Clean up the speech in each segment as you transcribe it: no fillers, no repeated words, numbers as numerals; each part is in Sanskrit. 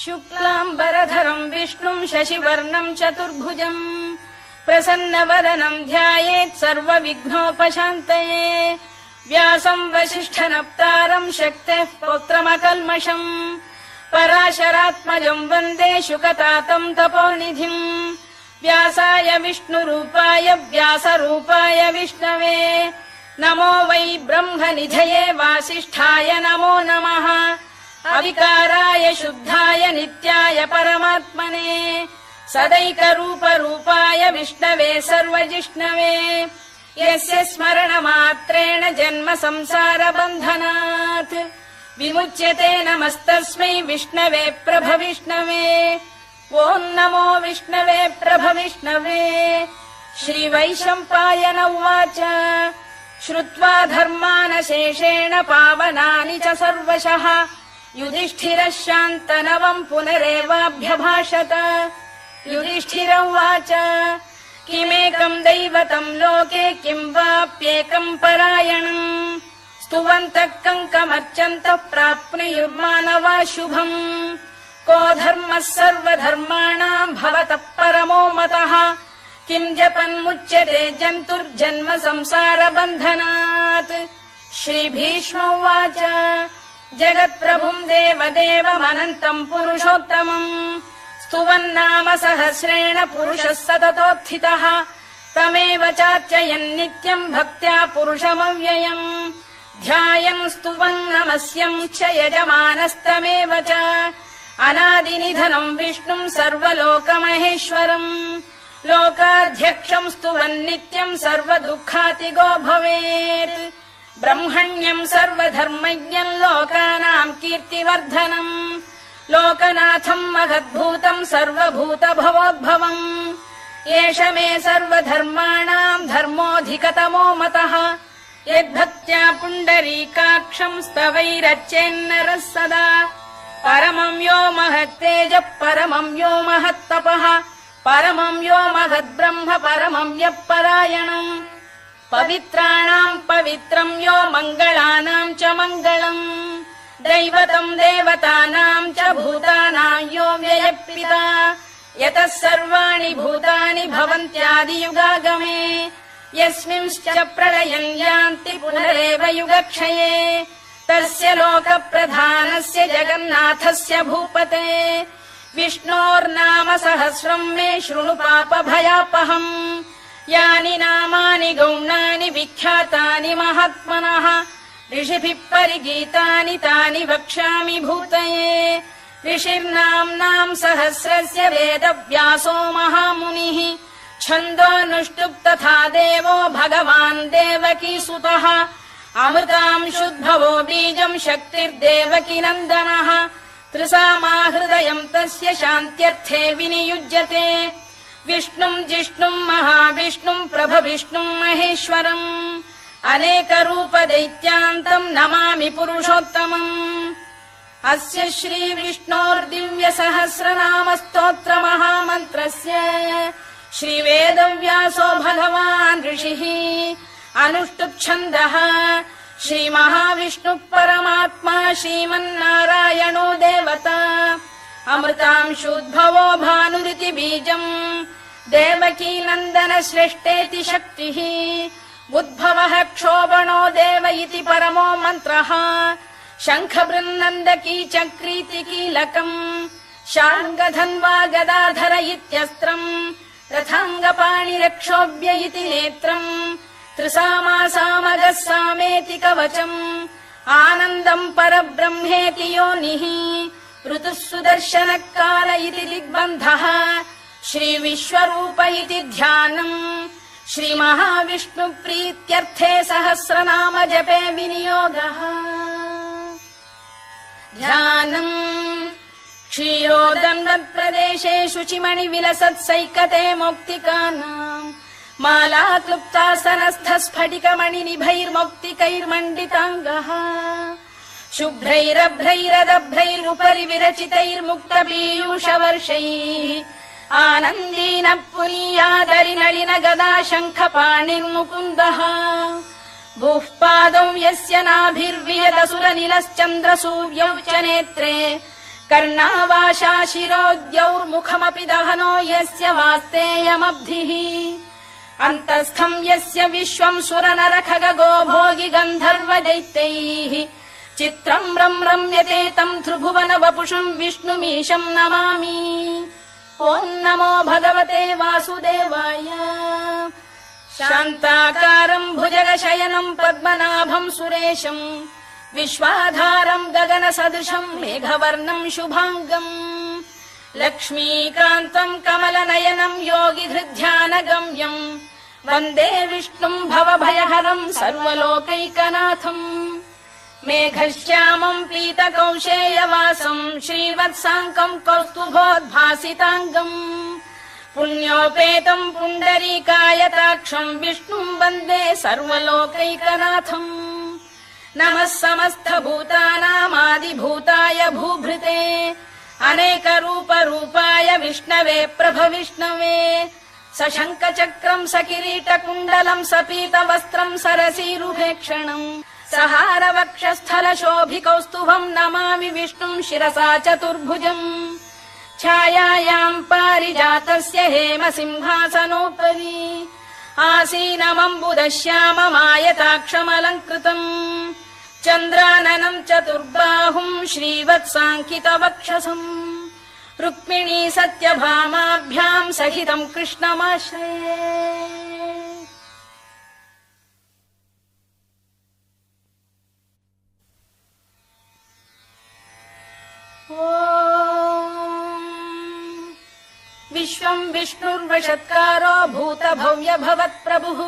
शुक्लाम्बरधरम् विष्णुम् शशिवर्णम् चतुर्भुजम् प्रसन्नवदनम् ध्यायेत् सर्वविघ्नोपशान्तये व्यासम् वसिष्ठनप्तारम् शक्तेः पौत्रमकल्मषम् पराशरात्मजम् वन्दे शुकतातम् तपोनिधिम् व्यासाय विष्णुरूपाय व्यासरूपाय विष्णवे नमो वै ब्रह्मनिधये वासिष्ठाय नमो नमः अविकाराय शुद्धाय नित्याय परमात्मने सदैकरूपरूपाय विष्णवे सर्वजिष्णवे यस्य स्मरणमात्रेण जन्म संसारबन्धनात् विमुच्यते नमस्तस्मै विष्णवे प्रभविष्णवे ॐ नमो विष्णवे प्रभविष्णवे श्रीवैशम्पायन उवाच श्रुत्वा धर्मानशेषेण पावनानि च सर्वशः युधिष्ठिरः शान्तनवम् पुनरेवाभ्यभाषत युधिष्ठिर उवाच किमेकम् दैवतम् लोके किम् वाप्येकम् परायणम् स्तुवन्तः कङ्कमर्चन्तः प्राप्नुयुर्मानवा शुभम् को धर्मः सर्वधर्माणाम् भवतः परमो मतः किम् जपन्मुच्यते जन्तुर्जन्म संसारबन्धनात् श्रीभीष्म उवाच जगत्प्रभुम् देवदेवमनन्तम् पुरुषोत्तमम् स्तुवन्नाम सहस्रेण पुरुषः सततोत्थितः तमेव चार्चयन् नित्यम् भक्त्या पुरुषमव्ययम् ध्यायन् स्तुवन् नमस्यम् च यजमानस्तमेव च अनादिनिधनम् विष्णुम् सर्वलोकमहेश्वरम् लोकाध्यक्षम् स्तुवन् नित्यम् सर्वदुःखातिगो भवेत् ब्रह्मण्यम् सर्वधर्मज्ञम् लोकानाम् कीर्तिवर्धनम् लोकनाथम् महद्भूतम् सर्वभूतभवोद्भवम् एष मे सर्वधर्माणाम् धर्मोऽधिकतमो मतः यद्भक्त्या पुण्डरीकाक्षम् स्तवैरच्चेन्नरः सदा परमम् यो महत्तेजः परमम् यो महत्तपः परमम् यो महद्ब्रह्म परमम् यः परायणम् पवित्राणाम् पवित्रम् यो मङ्गलानाम् च मङ्गलम् दैवतम् देवतानाम् च भूतानाम् यो व्ययः यतः सर्वाणि भूतानि भवन्त्यादियुगागमे यस्मिंश्च प्रलयम् यान्ति पुनरेव युगक्षये तस्य लोकप्रधानस्य जगन्नाथस्य भूपते विष्णोर्नाम सहस्रम् मे शृणु पापभयापहम् यानि नामानि गौणानि विख्यातानि महात्मनः ऋषिभिः परिगीतानि तानि वक्ष्यामि भूतये ऋषिर्नाम्नाम् सहस्रस्य वेदव्यासो महामुनिः छन्दोऽनुष्टुप् तथा देवो भगवान् देवकीसुतः अमृतांशुद्भवो बीजम् शक्तिर्देवकी नन्दनः त्रिसामाहृदयम् तस्य शान्त्यर्थे विनियुज्यते विष्णुम् जिष्णुम् महाविष्णुम् प्रभविष्णुम् महेश्वरम् अनेकरूपदैत्यान्तम् नमामि पुरुषोत्तमम् अस्य श्रीविष्णोर्दिव्यसहस्रनामस्तोत्रमहामन्त्रस्य श्रीवेदव्यासो भगवान् ऋषिः अनुष्टुप्छन्दः श्रीमहाविष्णुः परमात्मा श्रीमन्नारायणो देवता अमृतांशोद्भवो भानुरिति बीजम् देवकी नन्दन श्रेष्ठेति शक्तिः उद्भवः क्षोभणो देव इति परमो मन्त्रः शङ्खबृन्नन्दकी चक्रीति कीलकम् शार्ङ्गधन्वा गदाधर इत्यस्त्रम् रथाङ्गपाणिरक्षोभ्य इति नेत्रम् त्रिसामासामगः सामेति कवचम् आनन्दम् परब्रह्मेति योनिः ऋतुः सुदर्शनकाल इति दिग्बन्धः श्रीविश्वरूप इति ध्यानम् श्रीमहाविष्णुप्रीत्यर्थे सहस्रनाम जपे विनियोगः ध्यानम् क्षीरोदन्वत्प्रदेशे शुचिमणिविलसत्सैकते मौक्तिकानाम् माला क्लुप्तासनस्थ स्फटिकमणिनिभैर्मौक्तिकैर्मण्डिताङ्गः शुभ्रैरभ्रैरदभ्रैरुपरि विरचितैर्मुक्तपीयूषवर्षैः आनन्दीन पुनीयादरि नलिन गदा शङ्खपाणिर्मुकुन्दः भूः पादौ यस्य नाभिर्वियदसुरनिलश्चन्द्रसूर्यौ च नेत्रे कर्णावाशा शिरोद्यौर्मुखमपि दहनो यस्य वास्तेयमब्धिः अन्तस्थम् यस्य विश्वम् सुरनरखगो भोगि गन्धर्व दैत्यैः चित्रम् रम्यते तम् त्रिभुवन वपुषम् विष्णुमीशम् नमामि। ॐ नमो भगवते वासुदेवाय। शान्ताकारम् भुजगशयनम् पद्मनाभम् सुरेशम् विश्वाधारम् गगनसदृशम् मेघवर्णम् शुभाङ्गम् लक्ष्मीकान्तम् कमलनयनम् योगिहृध्यानगम्यम् वन्दे विष्णुम् भवभयहरम् सर्वलोकैकनाथम् मेघश्यामम् पीतकौशेयवासम् श्रीवत्साङ्कम् कौस्तुभोद्भासिताङ्गम् पुण्योपेतम् पुण्डरीकायताक्षम् विष्णुम् वन्दे सर्वलोकैकनाथम् नमः समस्तभूतानामादिभूताय भूभृते अनेकरूपरूपाय विष्णवे प्रभविष्णवे सशङ्खचक्रम् सकिरीटकुण्डलम् सपीतवस्त्रम् सरसीरुभेक्षणम् सहारवक्षस्थलशोभिकौस्तुभम् नमामि विष्णुम् शिरसा चतुर्भुजम् छायायाम् पारिजातस्य हेमसिंहासनोपरि आसीनमम्बुदश्याममायताक्षमलङ्कृतम् चन्द्राननम् चतुर्बाहुम् श्रीवत्साङ्कितवक्षसम् रुक्मिणी सत्यभामाभ्याम् सहितम् कृष्णमाश्रये। विश्वम् विष्णुर्वषत्कारो भूतभव्य भवत्प्रभुः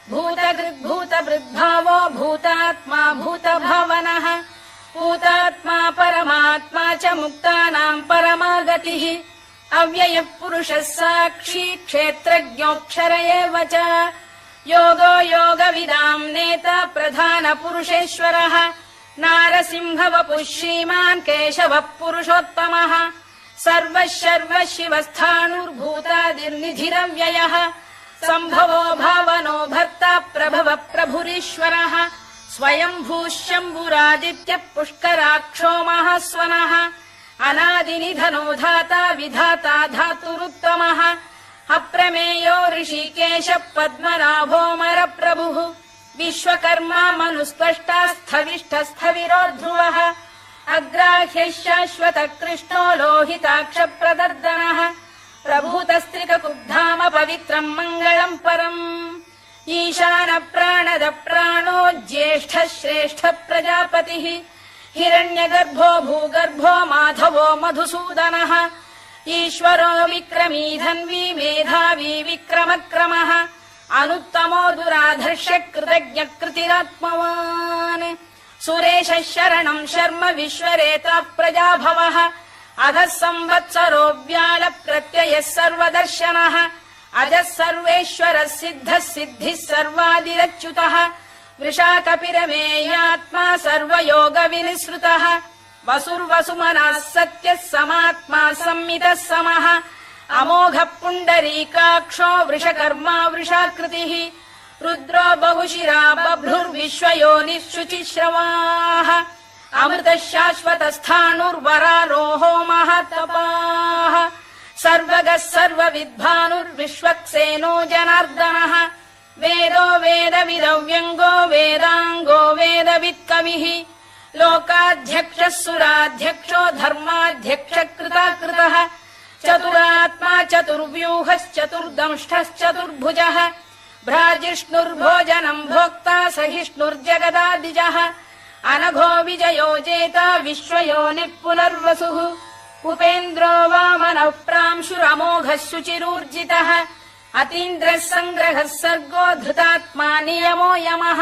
भूतकृद्भूतभृद्भावो भूतात्मा भूतभावनः भूतात्मा परमात्मा च मुक्तानाम् परमागतिः अव्ययः पुरुषः साक्षी क्षेत्रज्ञोऽक्षर एव च योगो योगविदाम् नेता प्रधानपुरुषेश्वरः नारसिंहवपुः श्रीमान् केशवः पुरुषोत्तमः सर्वः शर्वः शिवस्थाणुर्भूतादिर्निधिरव्ययः सम्भवो भावनो भर्ता प्रभवः प्रभुरीश्वरः स्वयम्भूः शम्भुरादित्यः पुष्कराक्षो महास्वनः अनादिनिधनो धाता विधाता धातुरुत्तमः अप्रमेयो ऋषिकेशः पद्मनाभोऽमरप्रभुः विश्वकर्मा मनुस्पष्टा स्थविष्ठस्थविरो ध्रुवः अग्राह्यः शाश्वतः कृष्णो लोहिताक्षप्रदर्दनः प्रभूतस्त्रिककुब्धाम पवित्रम् मङ्गलम् परम् ईशान प्राणद प्राणो ज्येष्ठः श्रेष्ठः प्रजापतिः हिरण्यगर्भो भूगर्भो माधवो मधुसूदनः ईश्वरो विक्रमी धन्वी मेधावी विक्रमक्रमः अनुत्तमो दुराधर्ष्य कृतज्ञः कृतिरात्मवान् सुरेशः शरणम् शर्म विश्वरेता प्रजाभवः अधः संवत्सरो व्याल प्रत्ययः सर्वदर्शनः अजः सर्वेश्वरः सिद्धः सिद्धिः सर्वादिरच्युतः वृषाकपिरमेयात्मा सर्वयोगविनिसृतः वसुर्वसुमनः सत्यः समात्मा संमितः समः अमोघः पुण्डरीकाक्षो वृषकर्मा वृषाकृतिः रुद्रो बहुशिरा बभ्रुर्विश्वयोनिः शुचिश्रवाः अमृतः शाश्वतस्थाणुर्वरारोहो महातपाः सर्वगः सर्वविद्भानुर्विश्वक्सेनो जनार्दनः वेदो वेदविदव्यङ्गो वेदाङ्गो वेदवित्कविः लोकाध्यक्षः सुराध्यक्षो धर्माध्यक्षः कृताकृतः चतुरात्मा चतुर्व्यूहश्चतुर्दंष्टश्चतुर्भुजः भ्राजिष्णुर्भोजनम् भोक्ता सहिष्णुर्जगदादिजः अनघो विजयो जेता विश्वयोनिः पुनर्वसुः उपेन्द्रो वामनः प्रांशुरमोघः शुचिरूर्जितः अतीन्द्रः सङ्ग्रहः सर्गो धृतात्मा नियमो यमः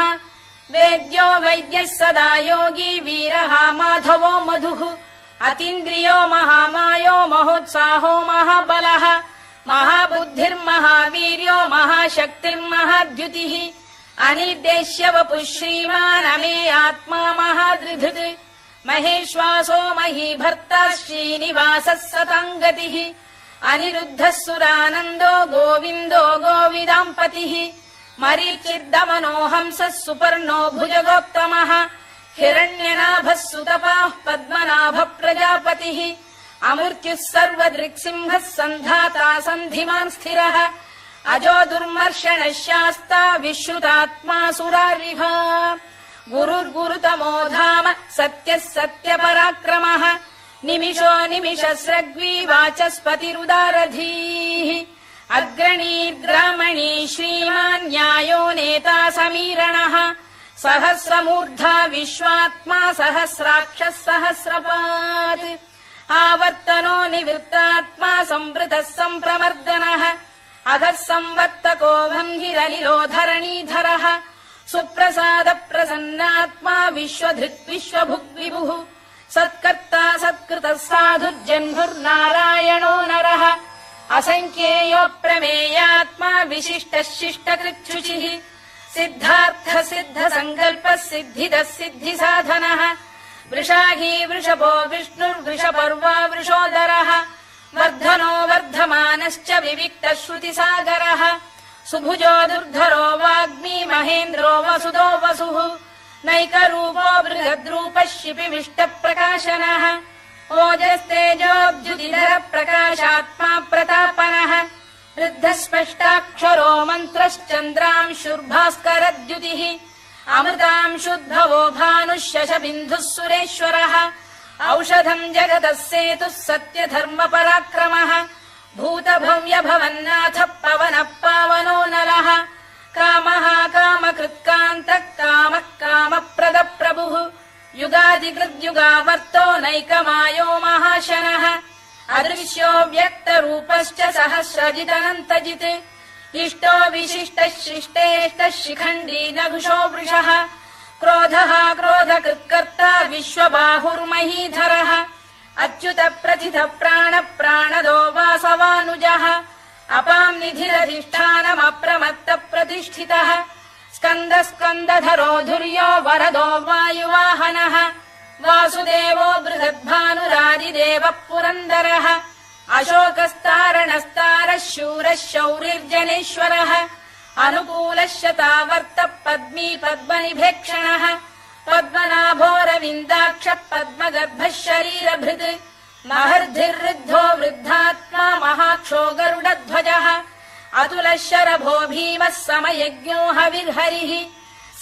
वेद्यो वैद्यः सदा योगी वीरः माधवो मधुः अतीन्द्रियो महामायो महोत्साहो महाबलः महाबुद्धिर्महावीर्यो महाशक्तिर्महाद्युतिः अनिर्देश्य वपुः श्रीमान् अमे आत्मा महादृधृत् महेश्वासो महीभर्ता श्रीनिवासः सताङ्गतिः अनिरुद्धः सुरानन्दो गोविन्दो गोविदाम्पतिः मरीचिर्दमनो हंसः सुपर्णो भुजगोत्तमः हिरण्यनाभः सुतपाः पद्मनाभ प्रजापतिः अमृत्युः सर्वदृक्सिंहः सन्धाता सन्धिमान् स्थिरः अजो दुर्मर्षणः शास्ता विश्रुतात्मा सुरारिः गुरुर्गुरुतमो धाम सत्यः सत्यपराक्रमः निमिषो निमिषस्रग्वी वाचस्पतिरुदारधीः अग्रणीर्ग्रामणी श्रीमान् न्यायो नेता समीरणः सहस्रमूर्धा विश्वात्मा सहस्राक्षः सहस्रपात् आवर्तनो निवृत्तात्मा संवृतः सम्प्रमर्दनः अधः संवर्तको वह्निरनिलो धरणीधरः सुप्रसाद प्रसन्नात्मा विश्वधृक् विश्वभुग्विभुः सत्कर्ता सत्कृतः साधुर्जह्नुर्नारायणो नरः असङ्ख्येयो प्रमेयात्मा विशिष्टः शिष्टकृच्छुचिः सिद्धार्थ सिद्ध संकल्पः सिद्धिदः सिद्धिसाधनः वृषाही वृषभो विष्णुर्वृषपर्वा वृषोदरः वर्धनो वर्धमानश्च विविक्तः श्रुतिसागरः सुभुजो दुर्धरो वाग्मी महेन्द्रो वसुदो वसुः नैकरूपो बृहद्रूपः शिपिविष्टप्रकाशनः ओजस्तेजोऽद्युतिधर प्रकाशात्मा प्रतापनः वृद्धस्पष्टाक्षरो मन्त्रश्चन्द्रांशुर्भास्करद्युतिः अमृतांशुद्भवो भानुः शशबिन्धुः सुरेश्वरः औषधम् जगतः सेतुः सत्यधर्मपराक्रमः भूतभव्यभवन्नाथः पवनः पावनो नलः कामः कामकृत्कान्तः कामः कामप्रदप्रभुः युगादिकृद्युगावर्तो नैकमायो महाशनः अदृश्यो व्यक्तरूपश्च सहस्रजिदनन्तजित् इष्टो विशिष्टः शिष्टेष्टः शिखण्डी नघुषो वृषः क्रोधः क्रोधकृत्कर्ता विश्वबाहुर्महीधरः अच्युत प्रथित प्राण प्राणदो वासवानुजः अपां निधिरधिष्ठानमप्रमत्त प्रतिष्ठितः स्कन्द स्कन्दधरो धुर्यो वरदो वायुवाहनः वासुदेवो बृहद्भानुरादिदेवः पुरन्दरः अशोकस्तारणस्तारः शूरः शौरिर्जनेश्वरः अनुकूलः शतावर्तः पद्मी पद्मनिभेक्षणः पद्मनाभोरविन्दाक्षः पद्मगर्भः शरीरभृत् महर्धिर्वृद्धो वृद्धात्मा महाक्षो गरुडध्वजः अतुलः शरभो भीमः समयज्ञो हविर्हरिः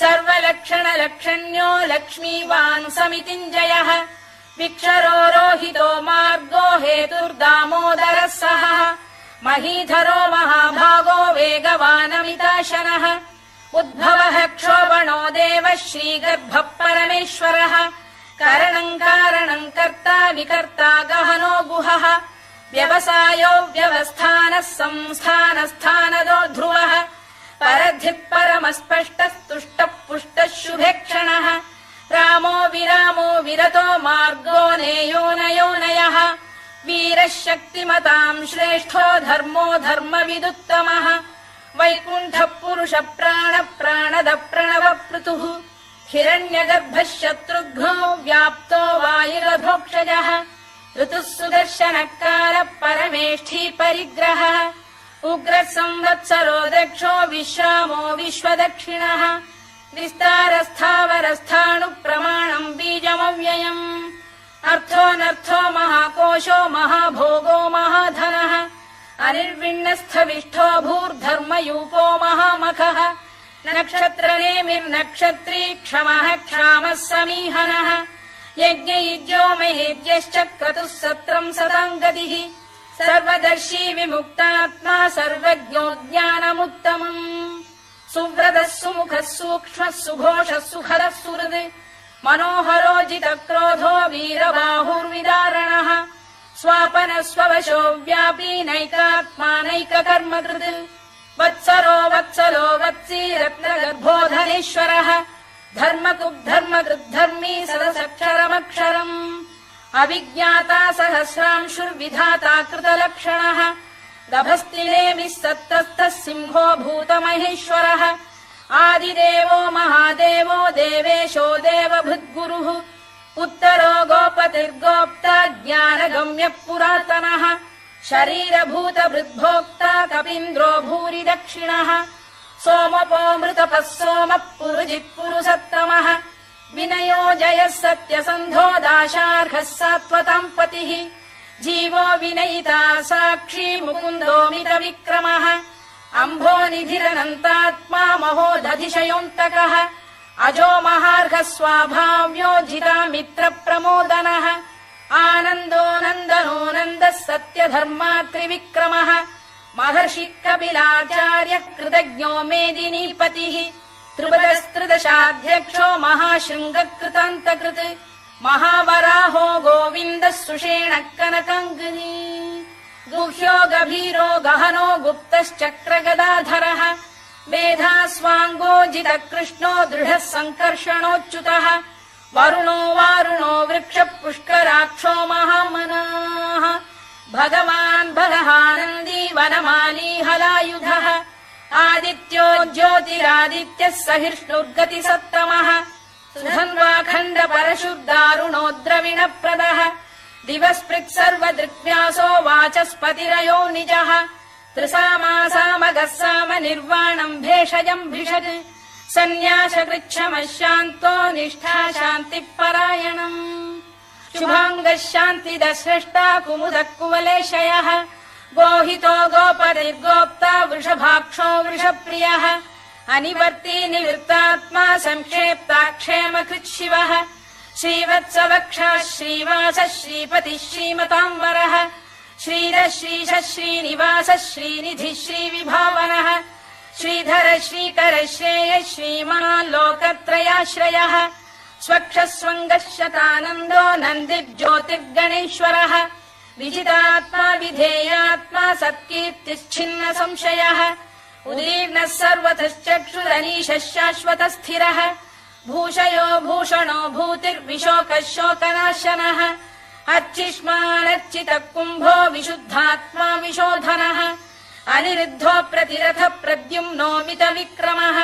सर्वलक्षणलक्षण्यो लक्ष्मीवान् समितिञ्जयः विक्षरो रोहितो मार्गो हेतुर्दामोदरः सहः महीधरो महाभागो वेगवानमिताशनः उद्भवः क्षोभणो देवः श्रीगर्भः परमेश्वरः करणम् कारणम् कर्ता विकर्ता गहनो गुहः व्यवसायो व्यवस्थानः संस्थानस्थानदो ध्रुवः परधिः परमस्पष्टस्तुष्टः पुष्टः शुभेक्षणः रामो विरामो विरतो मार्गो नेयो नयोनयः वीरः शक्तिमताम् श्रेष्ठो धर्मो धर्मविदुत्तमः वैकुण्ठः पुरुष प्राण प्राणद प्रणव पृतुः हिरण्यगर्भः शत्रुघ्नो व्याप्तो वायुरधोक्षजः ऋतुः सुदर्शनकार परमेष्ठी परिग्रहः उग्रः संवत्सरो दक्षो विश्रामो विश्वदक्षिणः विस्तारस्थावरस्थाणुः प्रमाणम् बीजमव्ययम् अर्थोऽनर्थो महाकोशो महाभोगो महाधनः अनिर्विण्णस्थविष्ठो भूर्धर्मयूपो महामखः नक्षत्रनेमिर्नक्षत्री क्षमः क्षामः समीहनः यज्ञयुज्यो महेज्यश्च क्रतुः सत्रम् सताम् गतिः सर्वदर्शी विमुक्तात्मा सर्वज्ञो ज्ञानमुत्तमम् सुव्रतः सुमुखः सूक्ष्मः सुघोषः सुखरः सुहृद् मनोहरो जितक्रोधो वीरबाहुर्विदारणः स्वापनः स्ववशो व्यापी नैकात्मा नैककर्मकृत् वत्सरो वत्सलो वत्सी रत्नगर्भोधनेश्वरः धर्मकृद्धर्मकृद्धर्मी सदसक्षरमक्षरम् अविज्ञाता सहस्रांशुर्विधाता कृतलक्षणः गभस्तिनेमिः सत्तस्थः सिंहो भूतमहेश्वरः आदिदेवो महादेवो देवेशो देवभृद्गुरुः उत्तरो गोपतिर्गोप्ता ज्ञानगम्यः पुरातनः शरीरभूतभृद्भोक्ता कपीन्द्रो भूरि दक्षिणः सोमपो मृतपः सोमः पुरुजित्पुरुषत्तमः विनयो जयः सत्यसन्धो दाशार्हः सात्वताम् पतिः जीवो विनयिता साक्षी मुकुन्दोमित विक्रमः अम्भोनिधिरनन्तात्मा महोदधिशयोऽन्तकः अजो महार्घः स्वाभाव्यो जिता मित्र प्रमोदनः आनन्दो नन्दनो नन्दः सत्यधर्मा त्रिविक्रमः महर्षि कपिलाचार्य कृतज्ञो मेदिनीपतिः त्रिपदस्त्रिदशाध्यक्षो महाशृङ्गकृतान्तकृत् महावराहो गोविन्दः सुषेणः कनकाङ्गनी गुह्यो गभीरो गहनो गुप्तश्चक्रगदाधरः मेधास्वाङ्गो जितकृष्णो दृढः सङ्कर्षणोच्युतः वरुणो वारुणो वृक्षः पुष्कराक्षो महामनाः भगवान् बलहानन्दी वनमाली हलायुधः आदित्यो ज्योतिरादित्यः सहिष्णुर्गतिसत्तमः सुधन्वाखण्ड परशुर्दारुणो द्रविणप्रदः दिवस्पृक् सर्वदृग्व्यासो वाचस्पतिरयो निजः त्रिसामासामगः साम निर्वाणम् भेषजम् भिषज सन्न्यासकृच्छमः शान्तो निष्ठा शान्तिपरायणम् शुभाङ्गः शान्तिदः स्रष्टा कुमुदः कुवलेशयः गोहितो गोपतिर्गोप्ता वृषभाक्षो वृषप्रियः अनिवर्ती निवृत्तात्मा संक्षेप्ता क्षेमकृच्छिवः श्रीवत्सवक्षः श्रीवासः श्रीपतिः श्रीमताम्बरः श्रीरः श्रीशः श्रीनिवासः श्रीनिधिः श्रीविभावनः श्रीधरः श्रीकरः श्रेयः श्रीमान् लोकत्रयाश्रयः स्वक्षः स्वङ्गः शतानन्दो नन्दिर्ज्योतिर्गणेश्वरः विजितात्मा विधेयात्मा सत्कीर्तिश्छिन्न संशयः उदीर्णः सर्वतश्चक्षुरनीशः शाश्वतः स्थिरः भूषयो भूषणो भूतिर्विशोकः शोकनाशनः अर्चिष्मानर्चितः कुम्भो विशुद्धात्मा विशोधनः अनिरुद्धो प्रतिरथ प्रद्युम्नोमित विक्रमः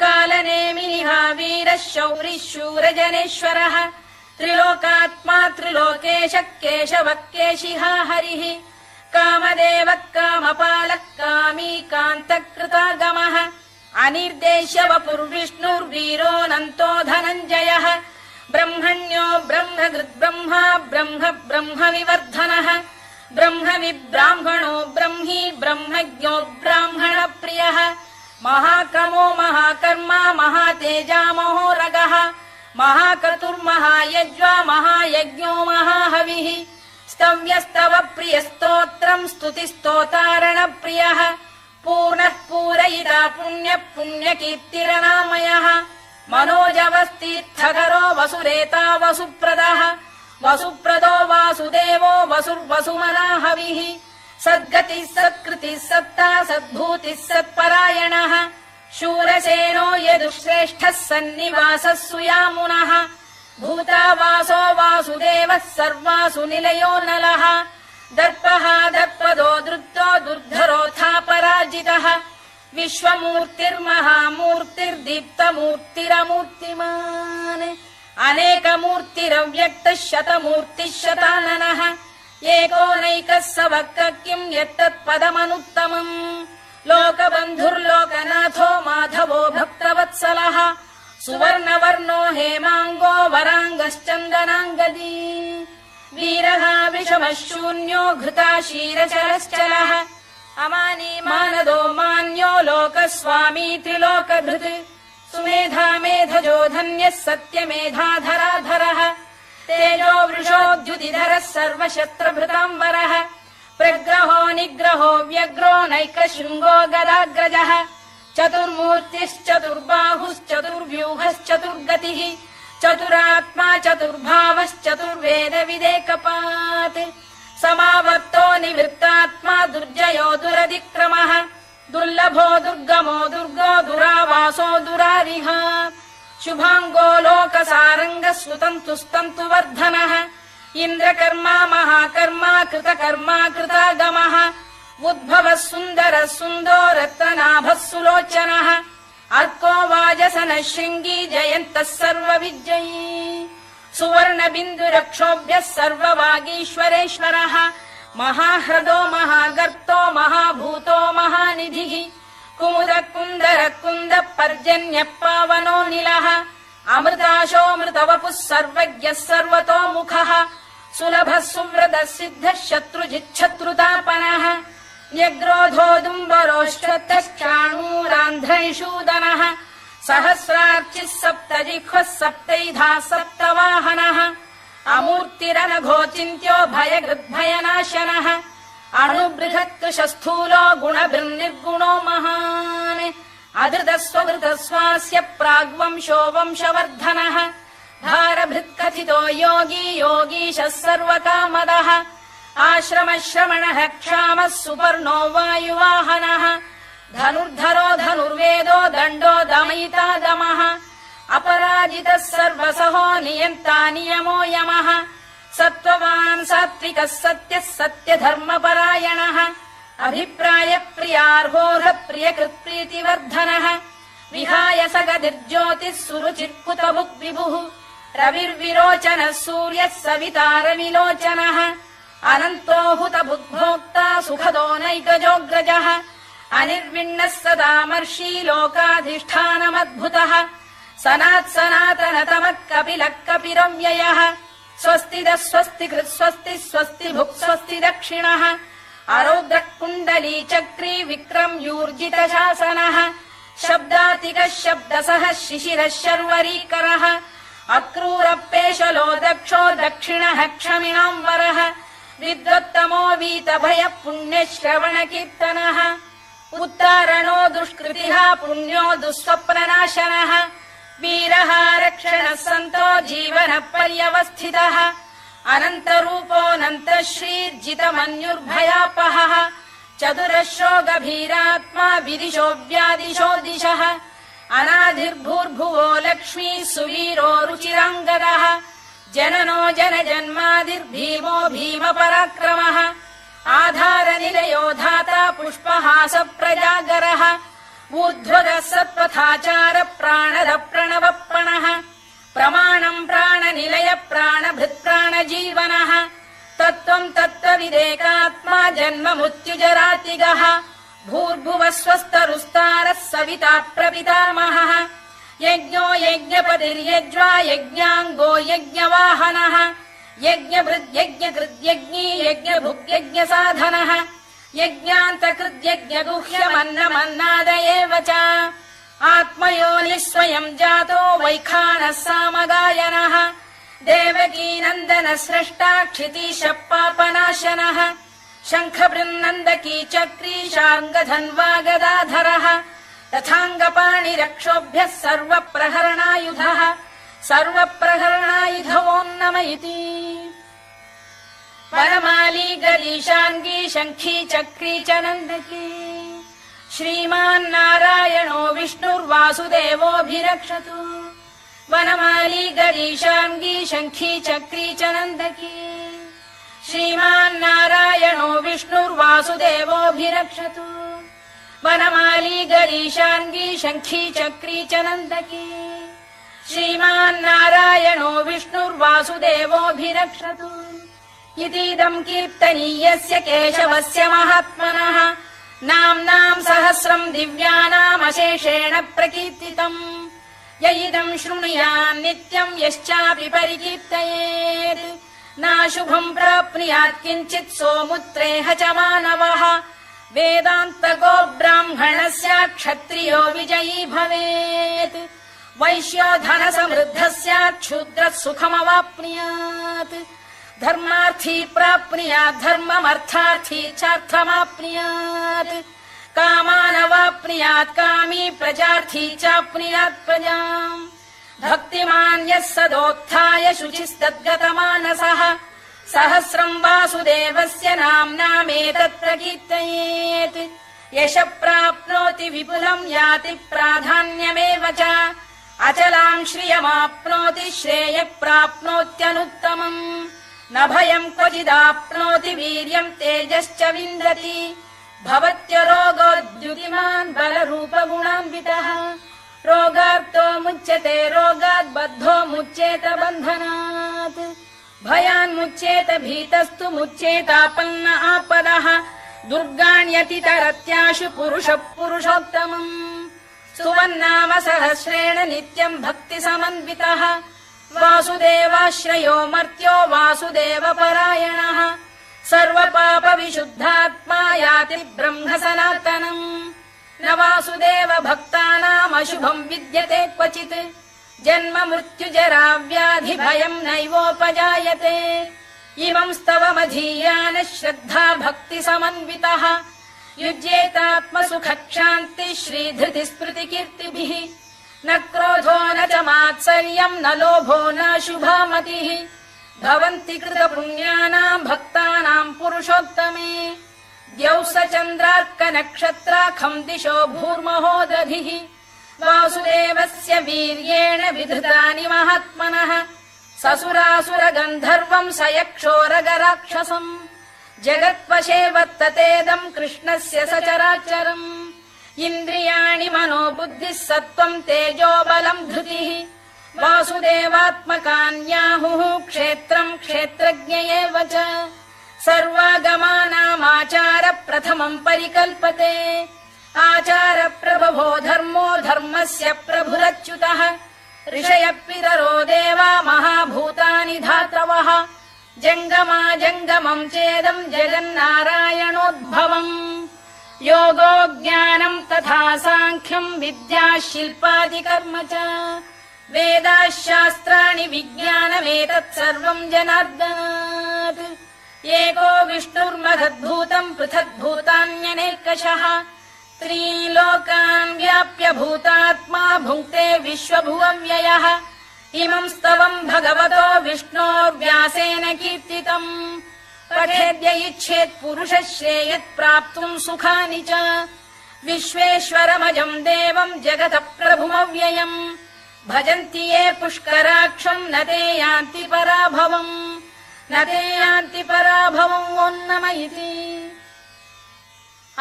कालनेमिनिः वीरः शौरिः शूरजनेश्वरः त्रिलोकात्मा त्रिलोकेशः केशवः केशिहा हरिः कामदेवः कामपालः कामी कान्तकृतागमः अनिर्देश्य वपुर्विष्णुर्वीरोऽनन्तो धनञ्जयः ब्रह्मण्यो ब्रह्मकृद्ब्रह्मा ब्रह्म ब्रह्मविवर्धनः ब्रह्मविब्राह्मणो ब्रह्मी ब्रह्मज्ञो ब्राह्मणप्रियः महाक्रमो महाकर्मा महातेजा महोरगः महाक्रतुर्महायज्वा महायज्ञो महाहविः स्तव्यस्तव प्रियस्तोत्रम् स्तुतिस्तोतारणप्रियः पूर्णः पूरयिता पुण्यः पुण्यकीर्तिरनामयः मनोजवस्तीर्थकरो वसुरेता वसुप्रदः वसुप्रदो वासुदेवो वसुर्वसुमनाहविः सद्गतिः सत्कृतिः सत्ता सद्भूतिः सत्परायणः शूरसेनो यदुश्रेष्ठः सन्निवासः सुयामुनः भूतावासो वासुदेवः सर्वासु निलयो नलः दर्पः दर्पदो दृप्तो दुर्धरोऽथा पराजितः विश्वमूर्तिर्महामूर्तिर्दीप्तमूर्तिरमूर्तिमान् अनेकमूर्तिरव्यक्तः शतमूर्तिः शताननः एकोनैकः स वक्र किम् यत्तत्पदमनुत्तमम् लोकबन्धुर्लोकनाथो माधवो भक्तवत्सलः सुवर्णवर्णो हेमाङ्गो वराङ्गश्चन्दनाङ्गदी वीरः विषमः शून्यो घृता क्षीरचरश्चलः अमानी मानदो मान्यो लोकस्वामी त्रिलोकधृत् सुमेधा मेधजो धन्यः सत्यमेधाधराधरः तेजो वृषोद्युतिधरः सर्वशस्त्रभृताम्बरः प्रग्रहो निग्रहो व्यग्रो नैकशृङ्गो गदाग्रजः चतुर्मूर्तिश्चतुर्बाहुश्चतुर्व्यूहश्चतुर्गतिः चतुरात्मा चतुर्भावश्चतुर्वेदविदेकपात् समावर्तो निवृत्तात्मा दुर्जयो दुरधिक्रमः दुर्लभो दुर्गमो दुर्गो दुरावासो दुरारिः शुभाङ्गो लोकसारङ्गः सुतन्तुस्तन्तु वर्धनः इन्द्रकर्मा महाकर्मा कृतकर्मा कृतागमः उद्भवः सुन्दरः सुन्दो रत्ननाभः सुलोचनः अर्को वाजसनः शृङ्गी जयन्तः सर्वविजयी सुवर्णबिन्दुरक्षोभ्यः सर्ववागीश्वरेश्वरः महाह्रदो महागर्तो महाभूतो महानिधिः कुमुद कुन्दर कुन्द पर्जन्यः पावनो निलः अमृताशोऽमृतवपुः सर्वज्ञः सर्वतोमुखः सुलभः सुव्रतः सिद्धः शत्रुजिच्छत्रुतापनः न्यग्रोधोदुम्बरोश्चतश्चाणूरान्ध्रैषूदनः सहस्रार्चिः सप्तजिह्वः सप्तैधा सप्तवाहनः अमूर्तिरनघोचिन्त्यो भयगृद्भयनाशनः अणुबृहत्कृशस्थूलो गुणभिर्निर्गुणो महान् अधृतस्वधृतस्वास्य प्राग्वंशो वंशवर्धनः भारभृत्कथितो योगी योगीशः सर्वकामदः आश्रमश्रमणः क्षामः सुपर्णो वायुवाहनः धनुर्धरो धनुर्वेदो दण्डो दमयिता दमः अपराजितः सर्वसहो नियन्ता नियमो यमः सत्त्ववान् सात्विकः सत्यः सत्यधर्मपरायणः अभिप्रायप्रियार्होः प्रियकृत्प्रीतिवर्धनः विहाय सगतिर्ज्योतिः सुरुचिर्कुतभुक् विभुः रविर्विरोचनः सूर्यः सवितारविलोचनः अनन्तो हुतभुग्भोक्ता सुखदो नैकजोऽग्रजः अनिर्विण्णः सदामर्षी लोकाधिष्ठानमद्भुतः सनात्सनातनतमः कपिलः कपिरव्ययः स्वस्तिदः स्वस्तिकृत् स्वस्ति स्वस्ति भुक् स्वस्ति दक्षिणः अरौद्रः कुण्डली चक्री विक्रम्यूर्जितशासनः शब्दातिकः शब्दसः शिशिरः शर्वरीकरः अक्रूरपेशलो दक्षो दक्षिणः क्षमिणाम् वरः विद्वत्तमो वीतभयः पुण्यश्रवणकीर्तनः उत्तारणो दुष्कृतिः पुण्यो दुःस्वप्ननाशनः वीरः रक्षणः सन्तो जीवनः पर्यवस्थितः अनन्तरूपोऽनन्तः श्रीर्जितमन्युर्भयापहः चतुरश्रो गभीरात्मा विदिशो व्यादिशो दिशः अनाधिर्भूर्भुवो लक्ष्मी सुवीरो रुचिराङ्गदः जननो जनजन्मादिर्भीमो भीमपराक्रमः आधारनिलयो धाता पुष्पहास प्रजागरः ऊर्ध्वगः सत्पथाचार प्राणद प्रणवप्रणः प्रमाणम् प्राणनिलय प्राणभृत्प्राणजीवनः तत्त्वम् तत्त्वविदेकात्मा जन्म मृत्युजरातिगः भूर्भुवः स्वस्तरुस्तारः सविता प्रपितामहः यज्ञो यज्ञपतिर्यज्वा यज्ञाङ्गो यज्ञवाहनः यज्ञभृद्यज्ञकृद्यज्ञी यज्ञभुग्यज्ञसाधनः यज्ञान्तकृद्यज्ञगुह्यमन्नमन्नाद एव च आत्मयोनिः स्वयम् जातो वैखानः सामगायनः देवकीनन्दनः स्रष्टा क्षितीशः पापनाशनः शङ्खबृन्नन्दकी चक्री शार्ङ्गधन्वा गदाधरः तथाङ्गपाणिरक्षोभ्यः सर्वप्रहरणायुधः सर्वप्रहरणायुधवोन्नम इति वनमाली गरीशाङ्गी शङ्खी चक्री च नन्दकी श्रीमान्नारायणो विष्णुर्वासुदेवोऽभिरक्षतु वनमाली गरीशाङ्गी शङ्खी चक्री च नन्दकी श्रीमान्नारायणो विष्णुर्वासुदेवोऽभिरक्षतु वनमाली गरीशाङ्गी शङ्खी चक्री च नन्दकी श्रीमान्नारायणो विष्णुर्वासुदेवोऽभिरक्षतु इतीदम् कीर्तनीयस्य केशवस्य महात्मनः नाम्नाम् सहस्रम् दिव्यानामशेषेण प्रकीर्तितम् य इदम् शृणुयान् नित्यम् यश्चापि परिकीर्तयेत् नाशुभम् प्राप्नुयात् किञ्चित् सोमुत्रेह च मानवः वेदान्तको ब्राह्मणः स्यात् क्षत्रियो विजयी भवेत् वैश्यो धनसमृद्धः स्यात् क्षूद्रः सुखमवाप्नुयात् धर्मार्थी प्राप्नुयात् धर्ममर्थार्थी चार्थमाप्नुयात् कामानवाप्नुयात् कामी प्रजार्थी चाप्नुयात् प्रजाम् भक्तिमान् यः सदोत्थाय शुचिस्तद्गतमानसः सहस्रम् वासुदेवस्य नाम्नामेतत् प्रकीर्तयेत् यशः प्राप्नोति विपुलम् याति प्राधान्यमेव च अचलाम् श्रियमाप्नोति श्रेयः प्राप्नोत्यनुत्तमम् न भयम् क्वचिदाप्नोति वीर्यम् तेजश्च विन्दति भवत्यरोगोद्युतिमान् बलरूपगुणान्वितः रोगार्तो मुच्यते रोगात् बद्धो मुच्येत बन्धनात् भयान्मुच्येत भीतस्तु मुच्येतापन्न आपदः दुर्गाण्यतितरत्याशु पुरुषः पुरुषोत्तमम् स्तुवन्नाम सहस्रेण नित्यम् भक्ति समन्वितः वासुदेवाश्रयो मर्त्यो वासुदेवपरायणः सर्वपाप विशुद्धात्मा याति ब्रह्म सनातनम् न वासुदेव भक्तानामशुभम् विद्यते क्वचित् जन्म मृत्युजरा व्याधि भयम् नैवोपजायते इमम् स्तवमधीयान श्रद्धा भक्ति समन्वितः युज्येतात्मसुखक्षान्ति श्रीधृति स्मृति कीर्तिभिः न क्रोधो न च मात्सर्यम् न लोभो न शुभा मतिः भवन्ति कृतपुण्यानाम् भक्तानाम् पुरुषोत्तमे द्यौः स चन्द्रार्कनक्षत्राखम् दिशो भूर्महो दधिः वासुदेवस्य वीर्येण विधृतानि महात्मनः ससुरासुरगन्धर्वम् स यक्षोरगराक्षसम् जगत्वशे वर्ततेदम् कृष्णस्य सचराचरम् इन्द्रियाणि मनो बुद्धिः सत्त्वम् तेजो बलम् धृतिः वासुदेवात्मकान्याहुः क्षेत्रम् क्षेत्रज्ञ एव च सर्वागमानामाचार प्रथमम् परिकल्पते आचार प्रभवो धर्मो धर्मस्य प्रभुरच्युतः ऋषयः पितरो देवा महाभूतानि धातवः जङ्गमा जङ्गमम् चेदम् जगन्नारायणोद्भवम् योगो ज्ञानम् तथा साङ्ख्यम् विद्या शिल्पादिकर्म च वेदाः शास्त्राणि विज्ञानमेतत् सर्वम् जनार्दनात् एको विष्णुर्महद्भूतम् पृथग्भूतान्यनेकशः त्रीन् लोकान् व्याप्य भूतात्मा भुङ्क्ते विश्वभुवव्ययः इमम् स्तवम् भगवतो विष्णोर्व्यासेन कीर्तितम् पठेद्य इच्छेत् पुरुषः श्रेयत् प्राप्तुम् सुखानि च विश्वेश्वरमजम् देवम् जगतः प्रभुमव्ययम् भजन्ति ये पुष्कराक्षम् न ते यान्ति पराभवम् न ते यान्ति पराभवम् ओन्नम इति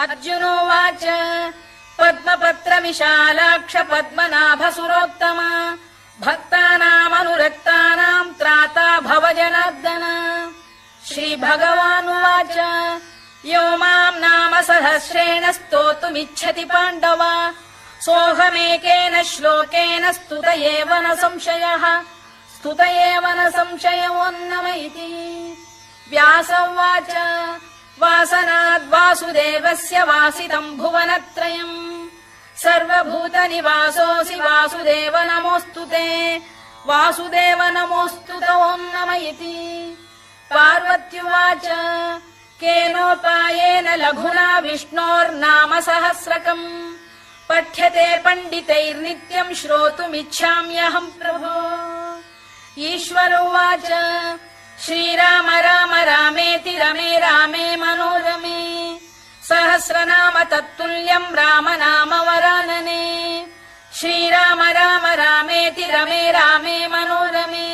अर्जुनोवाच पद्मपत्र विशालाक्ष पद्मनाभसुरोत्तम भक्तानामनुरक्तानाम् त्राता भव जनार्दन श्रीभगवानुवाच यो माम् नाम सहस्रेण स्तोतुमिच्छति पाण्डव सोऽहमेकेन श्लोकेन स्तुत एव न संशयः स्तुत एव न संशयोऽन्नम इति व्यास उवाच वासनाद्वासुदेवस्य वासितम् भुवनत्रयम् सर्वभूतनिवासोऽसि वासुदेव नमोऽस्तु ते वासुदेव नमोऽस्तु ओन्नम इति पार्वत्युवाच केनोपायेन लघुना विष्णोर्नाम सहस्रकम् पठ्यते पण्डितैर्नित्यम् श्रोतुमिच्छाम्यहम् प्रभो ईश्वर उवाच श्रीराम राम रामेति रमे रामे मनोरमे सहस्रनाम तत्तुल्यम् राम नाम वरानने श्रीराम राम रामेति रमे रामे मनोरमे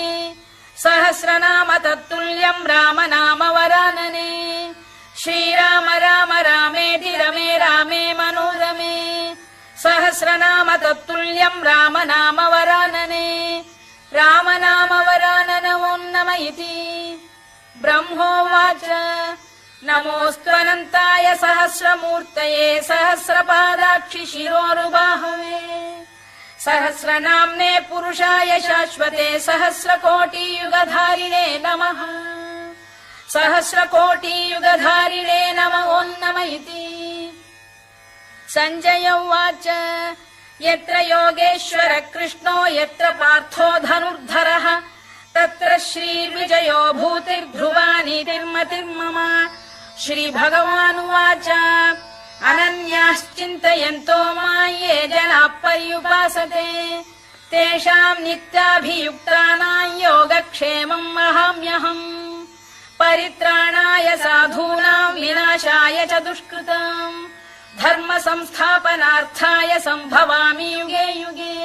सहस्रनाम तत्तुल्यम् राम नाम वरानने श्रीराम राम रामेति रमे रामे मनोरमे सहस्रनाम तत्तुल्यम् राम नाम वरानने राम नाम वरानन ओन्नम इति ब्रह्मोवाच नमोऽस्त्वनन्ताय सहस्रमूर्तये सहस्रपादाक्षि शिरोरुबाहवे सहस्रनाम्ने पुरुषाय शाश्वते सहस्रकोटियुगधारिणे नमः सहस्रकोटियुगधारिणे नम ओन्नम इति सञ्जय उवाच यत्र योगेश्वर कृष्णो यत्र पार्थो धनुर्धरः तत्र श्रीविजयो भूतिर्ध्रुवानीतिर्मतिर्मम श्रीभगवानुवाच अनन्याश्चिन्तयन्तो मां ये जनाः पर्युपासते तेषाम् नित्याभियुक्तानां योगक्षेमम् वहाम्यहम् परित्राणाय साधूनां विनाशाय च दुष्कृताम् धर्म संस्थापनार्थाय सम्भवामि युगे युगे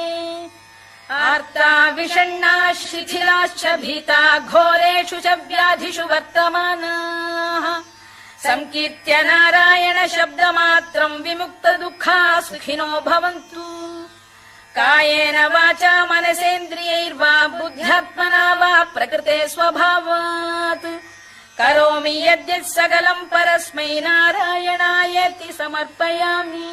आर्ता विषण्णाः शिथिलाश्च भीता घोरेषु च व्याधिषु वर्तमानाः संकीर्त्य नारायण शब्दमात्रम् विमुक्त दुःखाः सुखिनो भवन्तु कायेन वाचा मनसेन्द्रियैर्वा बुद्ध्यात्मना वा प्रकृते स्वभावात् करोमि यद्यत् सकलम् परस्मै नारायणायेति समर्पयामि।